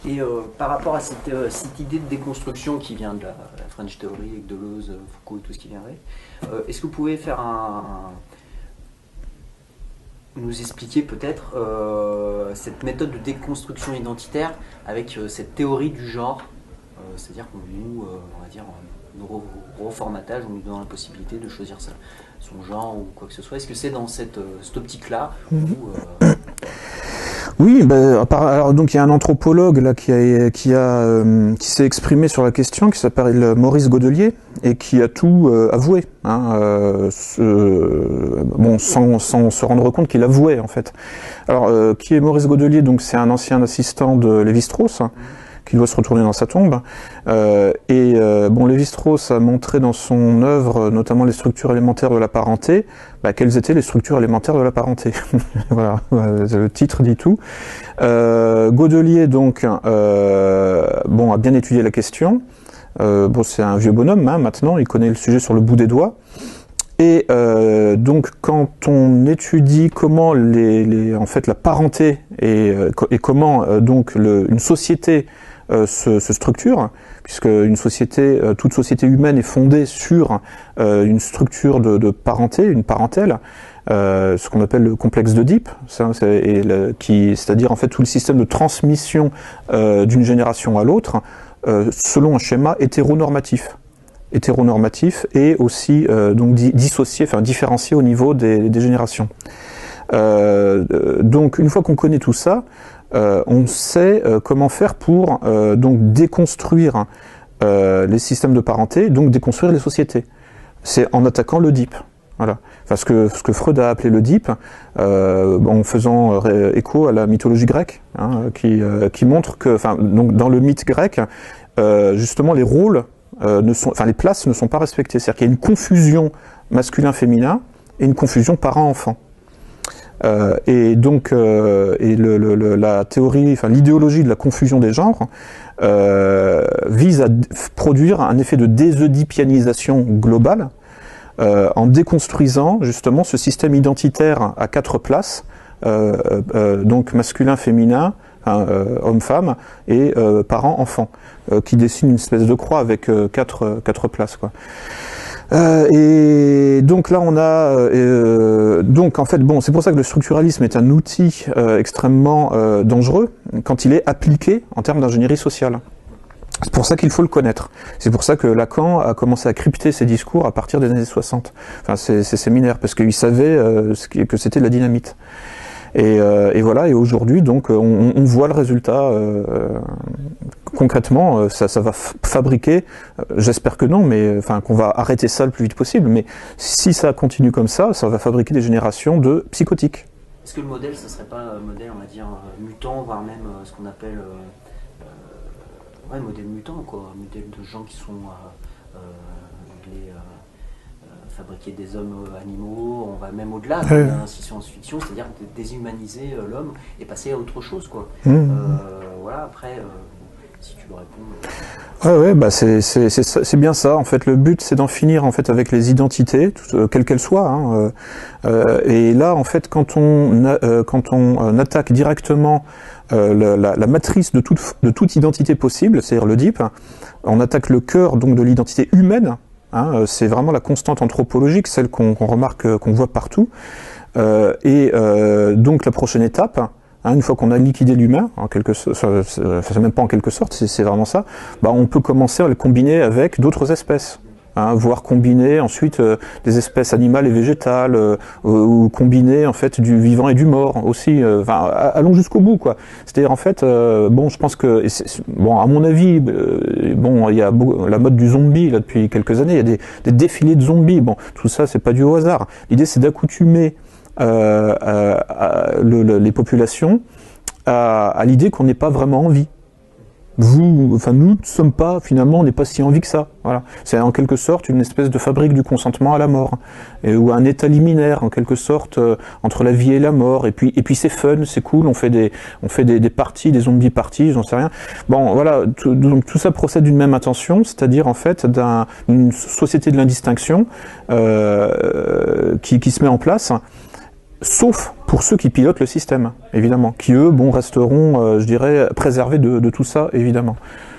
Et par rapport à cette idée de déconstruction qui vient de la French Theory, avec Deleuze, Foucault et tout ce qui viendrait, est-ce que vous pouvez faire nous expliquer peut-être cette méthode de déconstruction identitaire avec cette théorie du genre, c'est-à-dire qu'on nous, on va dire, nous reformatage, on nous donne la possibilité de choisir son genre ou quoi que ce soit. Est-ce que c'est dans cette optique-là où, Oui, alors donc il y a un anthropologue là qui s'est exprimé sur la question, qui s'appelle Maurice Godelier et qui a tout avoué, hein, sans se rendre compte qu'il avouait en fait. Alors qui est Maurice Godelier? Donc c'est un ancien assistant de Lévi-Strauss, qui doit se retourner dans sa tombe. Lévi-Strauss a montré dans son œuvre, notamment les structures élémentaires de la parenté, quelles étaient les structures élémentaires de la parenté. Voilà, le titre dit tout. Godelier, donc, a bien étudié la question. C'est un vieux bonhomme, hein, maintenant, il connaît le sujet sur le bout des doigts. Et donc, quand on étudie comment en fait, la parenté et comment une société se structure, puisque toute société humaine est fondée sur une structure de parenté, une parentèle, ce qu'on appelle le complexe d'Oedipe, c'est-à-dire en fait tout le système de transmission d'une génération à l'autre selon un schéma hétéronormatif et aussi différencié au niveau des générations. Donc une fois qu'on connaît tout ça, on sait comment faire pour donc déconstruire les systèmes de parenté, donc déconstruire les sociétés. C'est en attaquant l'Oedipe. Voilà. Enfin, ce que Freud a appelé l'Oedipe, en faisant écho à la mythologie grecque, hein, qui montre que, donc dans le mythe grec, justement les rôles les places ne sont pas respectées. C'est-à-dire qu'il y a une confusion masculin-féminin et une confusion parent-enfant. Et donc, la théorie, l'idéologie de la confusion des genres vise à produire un effet de désoedipianisation globale en déconstruisant justement ce système identitaire à 4 places, donc masculin-féminin, homme-femme et parent-enfant, qui dessine une espèce de croix avec 4 places, quoi. Et donc là on a donc en fait c'est pour ça que le structuralisme est un outil extrêmement dangereux quand il est appliqué en termes d'ingénierie sociale. C'est pour ça qu'il faut le connaître. C'est pour ça que Lacan a commencé à crypter ses discours à partir des années 60, ses séminaires, parce qu'il savait que c'était de la dynamite. Et voilà, et aujourd'hui, donc, on voit le résultat concrètement. Ça va fabriquer, j'espère que non, mais qu'on va arrêter ça le plus vite possible. Mais si ça continue comme ça va fabriquer des générations de psychotiques. Est-ce que le modèle, ce serait pas un modèle, on va dire, mutant, voire même ce qu'on appelle modèle mutant, quoi, modèle de gens qui sont fabriquer des hommes animaux, on va même au-delà de la science-fiction, c'est-à-dire déshumaniser l'homme et passer à autre chose, quoi. Voilà, après, si tu le réponds. C'est bien ça. En fait, le but, c'est d'en finir en fait avec les identités, quelles qu'elles soient. Hein, et là, en fait, quand on attaque directement la matrice de toute identité possible, c'est-à-dire l'Oedipe, on attaque le cœur donc de l'identité humaine. Hein, c'est vraiment la constante anthropologique, celle qu'on remarque, qu'on voit partout. Donc la prochaine étape, hein, une fois qu'on a liquidé l'humain, en quelque sorte, c'est même pas en quelque sorte, c'est vraiment ça, on peut commencer à le combiner avec d'autres espèces. Hein, voire combiner ensuite des espèces animales et végétales, ou combiner en fait du vivant et du mort aussi. Allons jusqu'au bout, quoi. C'est-à-dire en fait, je pense que, à mon avis, il y a la mode du zombie là depuis quelques années. Il y a des défilés de zombies. Bon, tout ça, c'est pas du au hasard. L'idée, c'est d'accoutumer les populations à l'idée qu'on n'est pas vraiment en vie. Nous ne sommes pas, finalement, on n'est pas si en vie que ça. Voilà. C'est en quelque sorte une espèce de fabrique du consentement à la mort, ou un état liminaire, en quelque sorte, entre la vie et la mort. Et puis c'est fun, c'est cool, on fait des parties, des zombies parties, j'en sais rien. Bon, voilà, donc tout ça procède d'une même intention, c'est-à-dire en fait d'une société de l'indistinction qui se met en place. Sauf pour ceux qui pilotent le système, évidemment, qui eux, bon, resteront, je dirais, préservés de tout ça, évidemment.